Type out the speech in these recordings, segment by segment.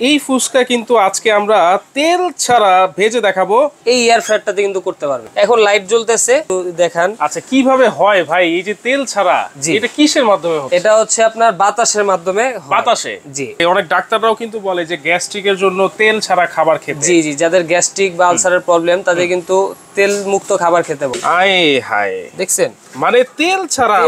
এই ফুচকা কিন্তু আজকে আমরা তেল ছাড়া ভেজে দেখাবো। এই এয়ার ফ্রায়ারটাতে কিন্তু করতে পারবে। এখন লাইট জ্বলতেছে, দেখান। আচ্ছা, কিভাবে হয় ভাই এই যে তেল ছাড়া? এটা কিসের মাধ্যমে হচ্ছে? এটা হচ্ছে আপনার বাতাসের মাধ্যমে। বাতাসে? জি। অনেক ডাক্তাররাও কিন্তু বলে যে গ্যাস্ট্রিকের জন্য তেল ছাড়া খাবার খেতে। জি জি, যাদের গ্যাস্ট্রিক বা আলসারের প্রবলেম তাদের কিন্তু তেল মুক্ত খাবার খেতে বলে। আয় হায়, দেখছেন? মানে তেল ছাড়া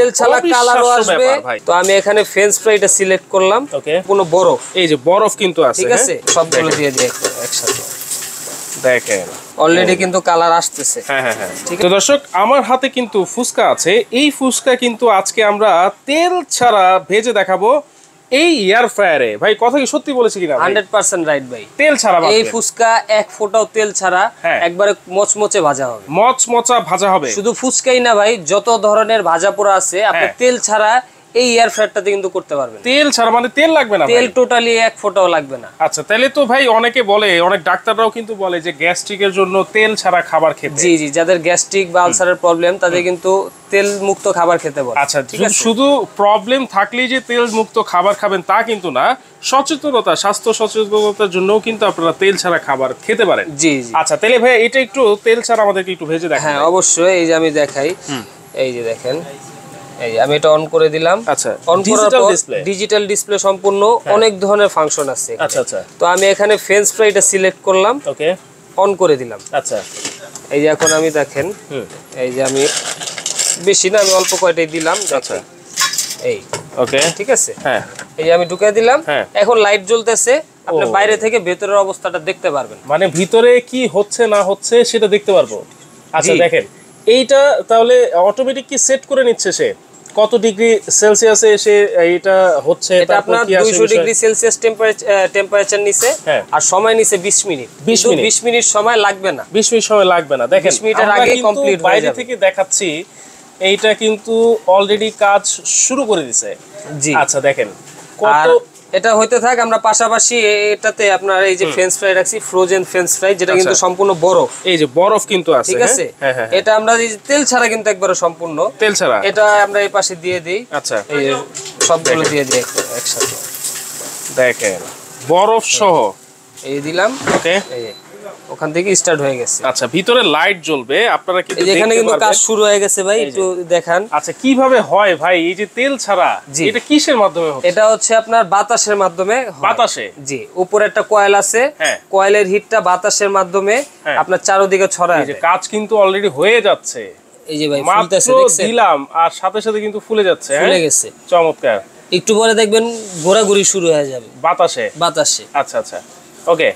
কালারও আসবে। তো আমি এখানে ফ্রেঞ্চ ফ্রাইটা সিলেক্ট করলাম। ওকে, কোনো বরফ, এই যে বরফ কিন্তু আছে, ঠিক আছে? সবগুলো দিয়ে দিই একসাথে। দেখেন অলরেডি কিন্তু কালার আসতেছে। হ্যাঁ হ্যাঁ হ্যাঁ। তো দর্শক, আমার হাতে কিন্তু ফুচকা আছে। এই ফুচকা কিন্তু আজকে আমরা তেল ছাড়া ভেজে দেখাবো এই এয়ার ফ্রায়ারে। ভাই কথা কি সত্যি বলেছি কিনা? 100% রাইট ভাই। তেল ছাড়া এই ফুচকা এক ফোঁটাও তেল ছাড়া একবারে মচমচে ভাজা হবে। মচমচা ভাজা হবে। শুধু ফুচকাই না ভাই, যত ধরনের ভাজা পোড়া আছে আপনি তেল ছাড়া এই এয়ার ফ্রায়ারটাতে কিন্তু করতে পারবেন। তেল ছাড়া মানে তেল লাগবে না? তেল টোটালি এক ফোঁটাও লাগবে না। আচ্ছা, তাহলে তো ভাই অনেকে বলে, অনেক ডাক্তাররাও কিন্তু বলে যে গ্যাস্ট্রিকের জন্য তেল ছাড়া খাবার খেতে। জি জি, যাদের গ্যাস্ট্রিক বা আলসারের প্রবলেম তাদের কিন্তু তেল মুক্ত খাবার খেতে বলে। আচ্ছা, শুধু প্রবলেম থাকলেই যে তেল মুক্ত খাবার খাবেন তা কিন্তু না। সচেতনতা, স্বাস্থ্য সচেতনতার জন্যও কিন্তু আপনারা তেল ছাড়া খাবার খেতে পারেন। জি জি। আচ্ছা, তাহলে ভাই এটা একটু তেল ছাড়া আমাদেরকে একটু ভেজে দেখান। হ্যাঁ অবশ্যই, এই যে আমি দেখাই। এই যে দেখেন, এই যে আমি এটা অন করে দিলাম। আচ্ছা, অন করার পর ডিজিটাল ডিসপ্লে সম্পূর্ণ অনেক ধরনের ফাংশন আছে। আচ্ছা আচ্ছা। তো আমি এখানে ফ্রেঞ্চ ফ্রাইটা সিলেক্ট করলাম। ওকে, অন করে দিলাম। আচ্ছা, এই যে এখন আমি দেখেন, এই যে আমি বেশি না, আমি অল্প কয়টাই দিলাম। আচ্ছা, এই ওকে, ঠিক আছে। হ্যাঁ, এই যে আমি ঢুকিয়ে দিলাম। হ্যাঁ। এখন লাইট জ্বলতেছে, আপনি বাইরে থেকে ভেতরের অবস্থাটা দেখতে পারবেন। মানে ভিতরে কি হচ্ছে না হচ্ছে সেটা দেখতে পারবো। আচ্ছা দেখেন, এইটা তাহলে অটোমেটিক কি সেট করে নিচ্ছে সে কত ডিগ্রি সেলসিয়াসে এসে এটা হচ্ছে? এটা আপনার 200 ডিগ্রি সেলসিয়াস টেম্পারেচার নিচে, আর সময় নিচে 20 মিনিট। 20 মিনিট সময় লাগবে না। 20 মিনিট সময় লাগবে না। দেখেন, 20 মিনিটের আগে কমপ্লিট হয়ে যাবে। বাইরে থেকে দেখাচ্ছি, এইটা কিন্তু অলরেডি কাজ শুরু করে দিয়েছে। জি। আচ্ছা দেখেন কত। এটা হইতে থাক, আমরা পাশাপাশি এটাতে আপনার এই যে ফ্রেঞ্চ ফ্রাই রাখছি, ফ্রোজেন ফ্রেঞ্চ ফ্রাই, যেটা কিন্তু সম্পূর্ণ বরফ। এই যে বরফ কিন্তু আছে, ঠিক আছে। এটা আমরা তেল ছাড়া কিন্তু একবারে সম্পূর্ণ তেল ছাড়া। এটা আমরা এই পাশে দিয়ে দেই। আচ্ছা, এই সবগুলো দিয়ে দিই একসাথে। দেখেন বরফ সহ এই দিলাম। ওকে, এই ওখান থেকে স্টার্ট হয়ে গেছে। আচ্ছা, ভিতরে লাইট জ্বলবে, আপনারা কিন্তু দেখতে পারবেন। এখানে কিন্তু কাজ শুরু হয়ে গেছে ভাই, একটু দেখান। আচ্ছা, কিভাবে হয় ভাই এই যে তেল ছাড়া? এটা কিসের মাধ্যমে হচ্ছে? এটা হচ্ছে আপনার বাতাসের মাধ্যমে। বাতাসে? জি। উপরে একটা কয়েল আছে, কয়েলের হিটটা বাতাসের মাধ্যমে আপনার চারদিকে ছড়ায়। এই যে কাজ কিন্তু অলরেডি হয়ে যাচ্ছে। এই যে ভাই ফুলতেছে, দেখছেন? দিলাম আর সাথে সাথে কিন্তু ফুলে যাচ্ছে। ফুলে গেছে, চমৎকার। একটু পরে দেখবেন ঘোরাঘুরি শুরু হয়ে যাবে বাতাসে। বাতাসে। আচ্ছা আচ্ছা, ওকে,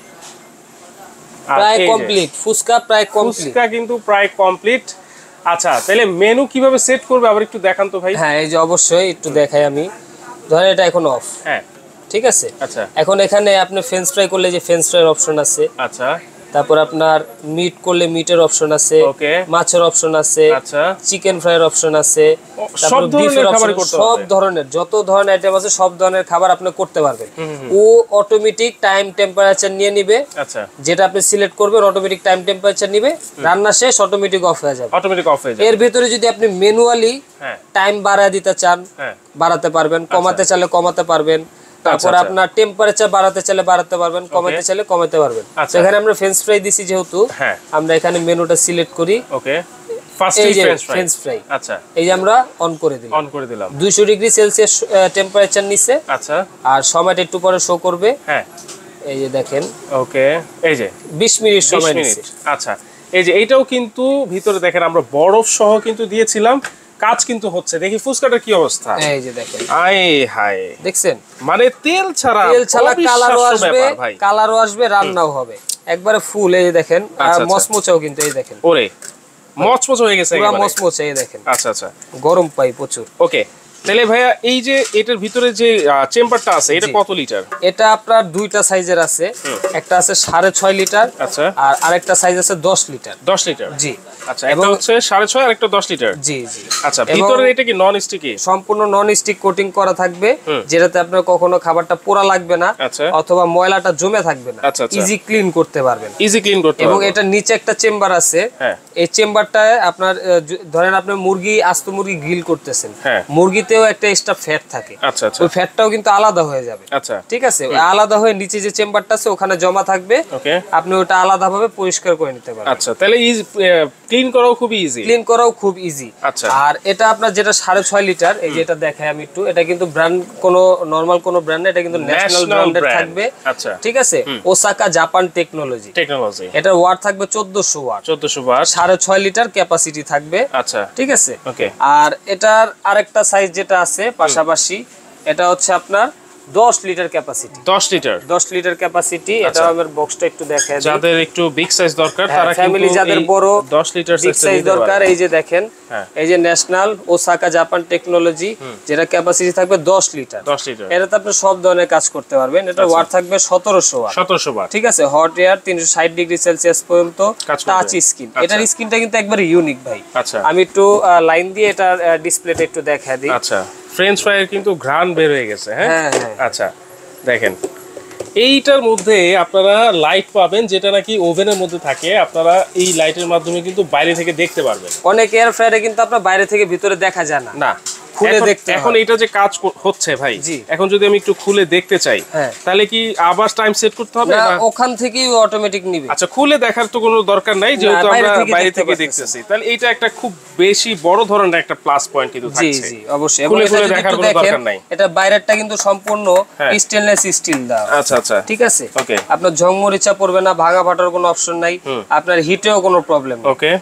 প্রায় কমপ্লিট ফুচকা, প্রায় কমপ্লিট। ফুচকা কিন্তু প্রায় কমপ্লিট। আচ্ছা, তাহলে মেনু কিভাবে সেট করবে আবার একটু দেখান তো ভাই। হ্যাঁ, এই যে অবশ্যই একটু দেখাই আমি। ধরেন এটা এখন অফ। হ্যাঁ, ঠিক আছে। আচ্ছা, এখন এখানে আপনি ফ্রেঞ্চ ফ্রাই করলে যে ফ্রেঞ্চ ফ্রাইয়ের অপশন আছে। আচ্ছা, তারপর আপনার মিট করলে মিটের অপশন আছে, মাছের অপশন আছে, আচ্ছা, চিকেন ফ্রাইয়ের অপশন আছে, সব ধরনের খাবার করতে পারবেন। সব ধরনের যত ধরনের আইটেম আছে সব ধরনের খাবার আপনি করতে পারবেন। ও অটোমেটিক টাইম টেম্পারেচার নিয়ে নিবে। আচ্ছা, যেটা আপনি সিলেক্ট করবেন অটোমেটিক টাইম টেম্পারেচার নিবে, রান্না শেষ অটোমেটিক অফ হয়ে যাবে। অটোমেটিক অফ হয়ে যাবে। এর ভিতরে যদি আপনি ম্যানুয়ালি টাইম বাড়ায় দিতে চান বাড়াতে পারবেন, কমাতে চাইলে কমাতে পারবেন। তারপর আপনার টেম্পারেচার বাড়াতে চাইলে বাড়াতে পারবেন, কমাতে চাইলে কমাতে পারবেন। সেখানে আমরা ফ্রেঞ্চ ফ্রাই দিছি যেহেতু, আমরা এখানে মেনুটা সিলেক্ট করি। ওকে, ফার্স্ট ফ্রেঞ্চ ফ্রাই। আচ্ছা, এই যে আমরা অন করে দিলাম। 200 ডিগ্রি সেলসিয়াস টেম্পারেচার নিচে। আচ্ছা, আর সময়টা একটু পরে শো করবে। হ্যাঁ, এই যে দেখেন। ওকে, এই যে 20 মিনিট সময় নিচ্ছে। আচ্ছা, এই যে এইটাও কিন্তু ভিতরে দেখেন আমরা বরফ সহ কিন্তু দিয়েছিলাম, কাজ কিন্তু হচ্ছে। দেখি ফুচকাটার কি অবস্থা। এই যে দেখেন, আয় হায়, দেখছেন? মানে তেল ছাড়া কালারও আসবে, রান্নাও হবে একবারে ফুল। এই যে দেখেন, মচমচাও কিন্তু। এই দেখেন, ওরে মচমচ হয়ে গেছে, পুরো মচমচে। এই দেখেন। আচ্ছা আচ্ছা, গরম পাই প্রচুর। ওকে, তাহলে ভাইয়া এই যে এটার ভিতরে যে চেম্বারটা আছে এটা কত লিটার? এটা আপনার দুইটা সাইজের আছে, একটা আছে 6.5 লিটার। আচ্ছা, আর আরেকটা সাইজ আছে 10 লিটার। 10 লিটার? জি। আচ্ছা, এটা হচ্ছে 6.5 আর একটা 10 লিটার? জি জি। আচ্ছা, ভিতরে এটা কি নন স্টিকি? সম্পূর্ণ নন স্টিক কোটিং করা থাকবে, যেটাতে আপনার কখনো খাবারটা পোড়া লাগবে না, অথবা ময়লাটা জমে থাকবে না। ইজি ক্লিন করতে পারবেন। ইজি ক্লিন করতে এবং এটা নিচে একটা চেম্বার আছে। এই চেম্বারটায় আপনার ধরেন আপনি মুরগি, আস্ত মুরগি গ্রিল করতেছেন, মুরগিতে নিচেতেও একটা এক্সট্রা ফ্যাট থাকে, আচ্ছা আচ্ছা, ওই ফ্যাটটাও কিন্তু আলাদা হয়ে যাবে। আচ্ছা, ঠিক আছে, আলাদা হয়ে নিচে যে চেম্বারটা আছে ওখানে জমা থাকবে, ওকে, আপনি ওটা আলাদাভাবে পরিষ্কার করে নিতে পারবেন। আচ্ছা, তাহলে ক্লিন করাও খুব ইজি, ক্লিন করাও খুব ইজি। আচ্ছা, আর এটা আপনার যেটা 6.5 লিটার, এই যে এটা দেখাই আমি একটু, এটা কিন্তু ব্র্যান্ড কোনো নরমাল কোনো ব্র্যান্ড না, এটা কিন্তু ন্যাশনাল ব্র্যান্ডের থাকবে। আচ্ছা, ঠিক আছে, ওসাকা জাপান টেকনোলজি, এটার ওয়াট থাকবে 1400 ওয়াট, 1400 ওয়াট, 6.5 লিটার ক্যাপাসিটি থাকবে। আচ্ছা, ঠিক আছে, ওকে। আর এটার আরেকটা সাইজ যেটা আছে পাশাপাশি, এটা হচ্ছে আপনার 10 লিটার ক্যাপাসিটি, 10 লিটার ক্যাপাসিটি। এটা আমার বক্সটা একটু দেখায় দিই, যাদের একটু বিগ সাইজ দরকার তারা ফ্যামিলি যাদের বড় 10 লিটার সাইজ দরকার, এই যে দেখেন, এই যে ন্যাশনাল ওসাকা জাপান টেকনোলজি, যেটা ক্যাপাসিটি থাকবে 10 লিটার। এটাতে আপনি সব ধরনের কাজ করতে পারবেন। এটা ওয়াট থাকবে 1700 ওয়াট। ঠিক আছে, হট এয়ার 360 ডিগ্রি সেলসিয়াস পর্যন্ত, টাচ স্ক্রিন। এটার স্ক্রিনটা কিন্তু একবারে ইউনিক ভাই। আচ্ছা, আমি একটু লাইন দিয়ে এটার ডিসপ্লেটা একটু দেখায় দিই। আচ্ছা, ফ্রেঞ্চ ফ্রাইয়ের কিন্তু ঘ্রাণ বের হয়ে গেছে। হ্যাঁ, আচ্ছা, দেখেন এইটার মধ্যে আপনারা লাইট পাবেন, যেটা নাকি ওভেনের মধ্যে থাকে। আপনারা এই লাইটের মাধ্যমে কিন্তু বাইরে থেকে দেখতে পারবেন। অনেক এয়ার ফ্রায়ারে কিন্তু আপনার বাইরে থেকে ভিতরে দেখা যায় না, না খুলে দেখতে। এখন এটা যে কাজ হচ্ছে ভাই, এখন যদি আমি একটু খুলে দেখতে চাই, তাহলে কি আবার টাইম সেট করতে হবে? না, ওখান থেকেই অটোমেটিক নিবে। আচ্ছা, খুলে দেখার তো কোনো দরকার নাই, যেহেতু আমরা বাইরে থেকে দেখতেছি। তাহলে এটা একটা খুব বেশি বড় ধরনের একটা প্লাস পয়েন্ট কিন্তু থাকছে। জি জি, অবশ্যই। এবং এটা দেখার কোনো দরকার নাই, এটা বাইরেরটা কিন্তু সম্পূর্ণ স্টেনলেস স্টিল দাও। আচ্ছা আচ্ছা, ঠিক আছে, ওকে। আপনার জং মরিচা পড়বে না, ভাঙা ফাটার কোনো অপশন নাই, আপনার হিটেও কোনো প্রবলেম নেই। ওকে,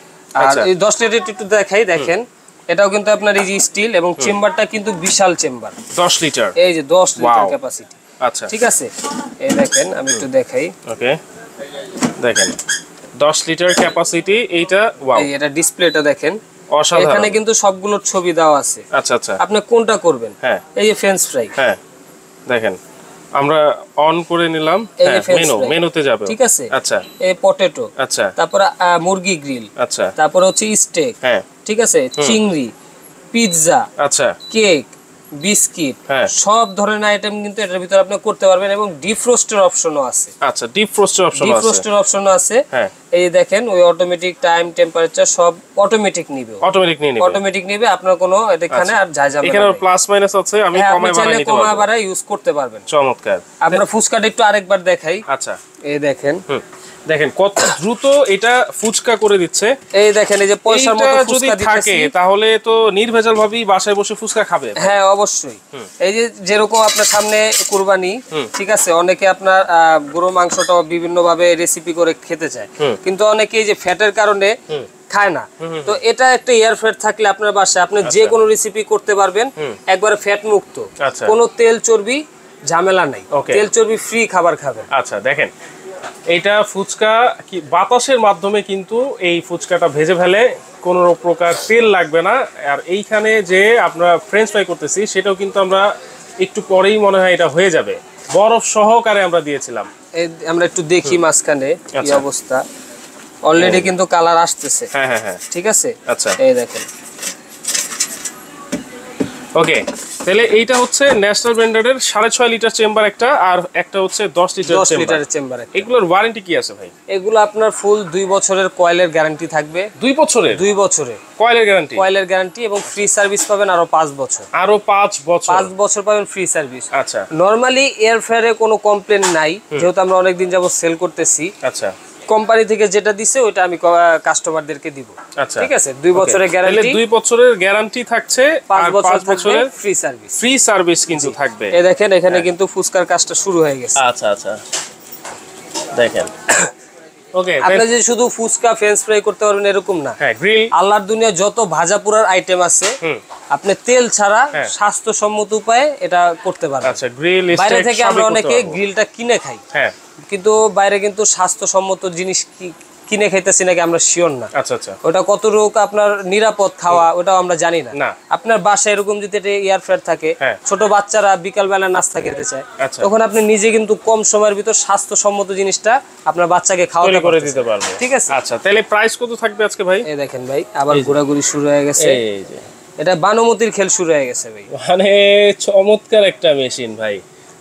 আর এই 10 লিটার একটু দেখাই, দেখেন এটাও কিন্তু আপনার এই যে স্টিল, এবং চেম্বারটা কিন্তু বিশাল চেম্বার, 10 লিটার, এই যে 10 লিটার ক্যাপাসিটি। আচ্ছা, ঠিক আছে, এই দেখেন আমি একটু দেখাই। ওকে, দেখেন 10 লিটার ক্যাপাসিটি এইটা। ওয়াও, এই এটা ডিসপ্লেটা দেখেন, অসাধারণ। এখানে কিন্তু সবগুলোর ছবি দেওয়া আছে। আচ্ছা আচ্ছা, আপনি কোনটা করবেন? হ্যাঁ, এই যে ফ্রেঞ্চ ফ্রাই, হ্যাঁ, দেখেন আমরা অন করে নিলাম, মেনুতে যাবে। ঠিক আছে, আচ্ছা, এই পটেটো, আচ্ছা, তারপরে মুরগি গ্রিল, আচ্ছা, তারপরে হচ্ছে স্টেক, হ্যাঁ, ঠিক আছে, চিংড়ি, পিৎজা, আচ্ছা, কেক, বিস্কিট, সব ধরনের আইটেম কিন্তু এটার ভিতরে আপনি করতে পারবেন। এবং ডিফ্রস্টের অপশনও আছে। আচ্ছা, ডিফ্রস্টের অপশনও আছে। এই দেখেন, ওই অটোমেটিক টাইম টেম্পারেচার সব অটোমেটিক নিবে, অটোমেটিক নিবে। আপনার কোনো এখানে আর ঝামেলা নেই। এখানে প্লাস মাইনাস আছে, আমি কমায় বাড়াই ইউজ করতে পারবেন। চমৎকার। আমরা ফুচকাটা একটু আরেকবার দেখাই। আচ্ছা, এই দেখেন, দেখেন কত দ্রুত এটা ফুচকা করে দিচ্ছে। এই দেখেন, এই যে পয়সার মতো ফুচকা থাকে, তাহলে তো নির্ভেজাল ভাবেই বাসায় বসে ফুচকা খাবে। হ্যাঁ, অবশ্যই। এই যে যেরকম আপনার সামনে কুরবানি, ঠিক আছে, অনেকে আপনার গরু মাংসটা বিভিন্ন ভাবে রেসিপি করে খেতে চায়, কিন্তু অনেকে এই যে ফ্যাটের কারণে খায় না। তো এটা একটা এয়ার ফ্যাট থাকলে আপনার বাসায় আপনি যে কোনো রেসিপি করতে পারবেন, একবারে ফ্যাট মুক্ত, কোনো তেল চর্বি ঝামেলা নাই, তেল চর্বি ফ্রি খাবার খাবেন। আচ্ছা, দেখেন এইটা ফুচকা কি বাতাসের মাধ্যমে কিন্তু এই ফুচকাটা ভেজে ফেলে, কোনো প্রকার তেল লাগবে না। আর এইখানে যে আমরা ফ্রেঞ্চ ফ্রাই করতেছি, সেটাও কিন্তু আমরা একটু পরেই মনে হয় এটা হয়ে যাবে, বরফ সহকারে আমরা দিয়েছিলাম। আমরা একটু দেখি মাঝখানে কি অবস্থা। অলরেডি কিন্তু কালার আসতেছে। হ্যাঁ হ্যাঁ হ্যাঁ, ঠিক আছে। আচ্ছা, এই দেখেন, ওকে। তাহলে এইটা হচ্ছে ন্যাশনাল ব্র্যান্ডের 6.5 লিটার চেম্বার একটা, আর একটা হচ্ছে 10 লিটার চেম্বার। এগুলোর ওয়ারেন্টি কি আছে ভাই? এগুলো আপনার ফুল 2 বছরের কয়েলের গ্যারান্টি থাকবে। 2 বছরের? 2 বছরের কয়েলের গ্যারান্টি, এবং ফ্রি সার্ভিস পাবেন আরো 5 বছর। 5 বছর পাবেন ফ্রি সার্ভিস। আচ্ছা, নরমালি এয়ার ফ্রায়ারে কোনো কমপ্লেন নাই, যেহেতু আমরা অনেকদিন যাবত সেল করতেছি। আচ্ছা, কোম্পানি থেকে যেটা দিছে ওটা আমি কাস্টমারদেরকে দিব। আচ্ছা, ঠিক আছে, 2 বছরের গ্যারান্টি। 2 বছরের গ্যারান্টি থাকছে, 5 বছরের ফ্রি সার্ভিস কিন্তু থাকবে। এই দেখেন, এখানে কিন্তু ফুচকার কাজটা শুরু হয়ে গেছে। আচ্ছা আচ্ছা, দেখেন। ওকে, আপনি যে শুধু ফুচকা ফ্রেঞ্চ ফ্রাই করতে পারবেন এরকম না। হ্যাঁ, গ্রিল, আল্লাহর দুনিয়া যত ভাজা পোড়ার আইটেম আছে, আপনি তেল ছাড়া স্বাস্থ্যসম্মত উপায়ে এটা করতে পারবেন। আচ্ছা, গ্রিল, বাইরে থেকে আমরা অনেকে গ্রিলটা কিনে খাই, হ্যাঁ, কিন্তু বাইরে কিন্তু স্বাস্থ্যসম্মত জিনিস কিনে খাইতেছি নাকি আমরা শিওর না। আচ্ছা আচ্ছা, ওটা কতটুকু আপনার নিরাপদ খাওয়া ওটাও আমরা জানি না। আপনার বাসায় এরকম যদি এয়ার ফ্রায়ার থাকে, ছোট বাচ্চারা বিকালবেলা নাস্তা খেতে চায়, তখন আপনি নিজে কিন্তু কম সময়ের ভিতর স্বাস্থ্যসম্মত জিনিসটা আপনার বাচ্চাকে খাওয়াতে করে দিতে পারবেন। ঠিক আছে। আচ্ছা, তাহলে প্রাইস কত থাকবে আজকে ভাই? এই দেখেন ভাই, আবার ঘোরাঘুরি শুরু হয়ে গেছে। এই যে এটা বানুমতির খেল শুরু হয়ে গেছে ভাই, মানে চমৎকার একটা মেশিন ভাই।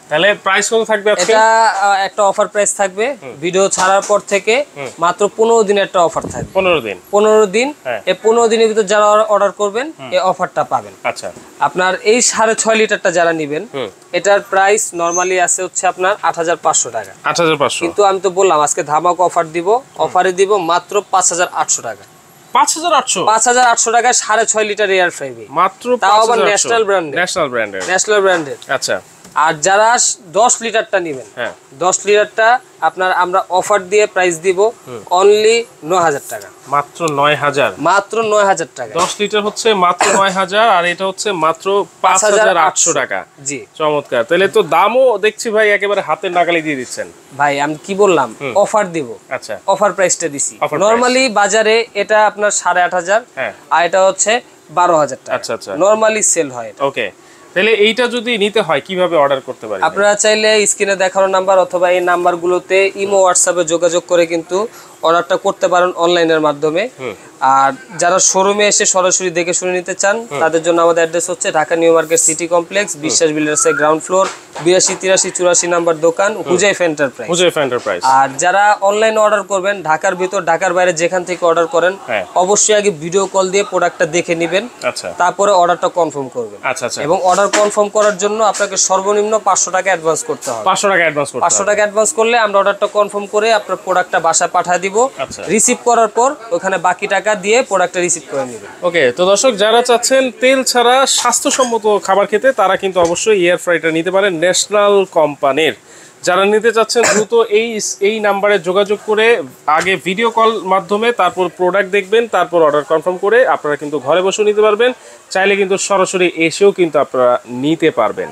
তাহলে প্রাইস কত থাকবে আজকে? এটা একটা অফার প্রাইস থাকবে, ভিডিও ছাড়ার পর থেকে মাত্র 15 দিনের একটা অফার থাকবে। 15 দিন? 15 দিন। এই 15 দিনের ভিতর যারা অর্ডার করবেন এই অফারটা পাবেন। আচ্ছা, আপনার এই 6.5 লিটারটা যারা নেবেন এটার প্রাইস নরমালি আছে হচ্ছে আপনার 8500 টাকা। 8500? কিন্তু আমি তো বললাম আজকে ধামাকা অফার দিব, অফারে দিব মাত্র 5800 টাকা। 5800? 5800 টাকায় 6.5 লিটার এয়ার ফ্রাই মাত্র। তাও আবার ন্যাশনাল ব্র্যান্ডের। ন্যাশনাল ব্র্যান্ডের। আচ্ছা। আর যারা 10 লিটারটা নেবেন, 10 লিটারটা আপনার আমরা অফার দিয়ে প্রাইস দিব অনলি 9000 টাকা। মাত্র 9000? মাত্র 9000 টাকা। 10 লিটার হচ্ছে মাত্র 9000 আর এটা হচ্ছে মাত্র 5800 টাকা। জি, চমৎকার। তাহলে তো দামও দেখছি ভাই একেবারে হাতের নাগালে দিয়ে দিচ্ছেন। ভাই আমি কি বললাম অফার দিব। আচ্ছা, অফার প্রাইসটা দিছি। নরমালি বাজারে এটা আপনার 8500 আর এটা হচ্ছে 12000 টাকা। আচ্ছা আচ্ছা, নরমালি সেল হয়। ওকে, তাহলে এইটা যদি নিতে হয় কিভাবে অর্ডার করতে পারি? আপনারা চাইলে স্ক্রিনে দেখানো নাম্বার অথবা এই নাম্বারগুলোতে ইমো হোয়াটসঅ্যাপে যোগাযোগ করে কিন্তু অর্ডারটা করতে পারেন অনলাইনের মাধ্যমে। আর যারা শোরুমে এসে সরাসরি দেখে শুনে নিতে চান তাদের জন্য আমাদের অ্যাড্রেস হচ্ছে Dhaka new market city complex, বিশ্বাস বিল্ডার্সের গ্রাউন্ড ফ্লোর, 82 83 84 নাম্বার দোকান, হুজাইফ এন্টারপ্রাইজ। আর যারা অনলাইন অর্ডার করবেন ঢাকার ভিতর ঢাকার বাইরে যেখান থেকে অর্ডার করেন অবশ্যই আগে ভিডিও কল দিয়ে প্রোডাক্টটা দেখে নেবেন, তারপরে অর্ডারটা কনফার্ম করবেন। এবং অর্ডার কনফার্ম করার জন্য আপনাকে সর্বনিম্ন 500 টাকা অ্যাডভান্স করতে হবে। 500 টাকা অ্যাডভান্স করতে হবে। 500 টাকা অ্যাডভান্স করলে আমরা অর্ডারটা কনফার্ম করে আপনার প্রোডাক্টটা বাসায় পাঠিয়ে দিব। রিসিভ করার পর ওখানে বাকি টাকা দিয়ে প্রোডাক্টটা রিসিভ করে নেবেন। ওকে, তো দর্শক যারা চাচ্ছেন তেল ছাড়া স্বাস্থ্যসম্মত খাবার খেতে তারা কিন্তু অবশ্যই এয়ার ফ্রাইটা নিতে পারেন ন্যাশনাল কোম্পানির। যারা নিতে চাচ্ছেন দ্রুত এই নাম্বারে যোগাযোগ করে আগে ভিডিও কল মাধ্যমে তারপর প্রোডাক্ট দেখবেন, তারপর অর্ডার কনফার্ম করে আপনারা কিন্তু ঘরে বসেও নিতে পারবেন। চাইলে কিন্তু সরাসরি এসেও কিন্তু আপনারা নিতে পারবেন।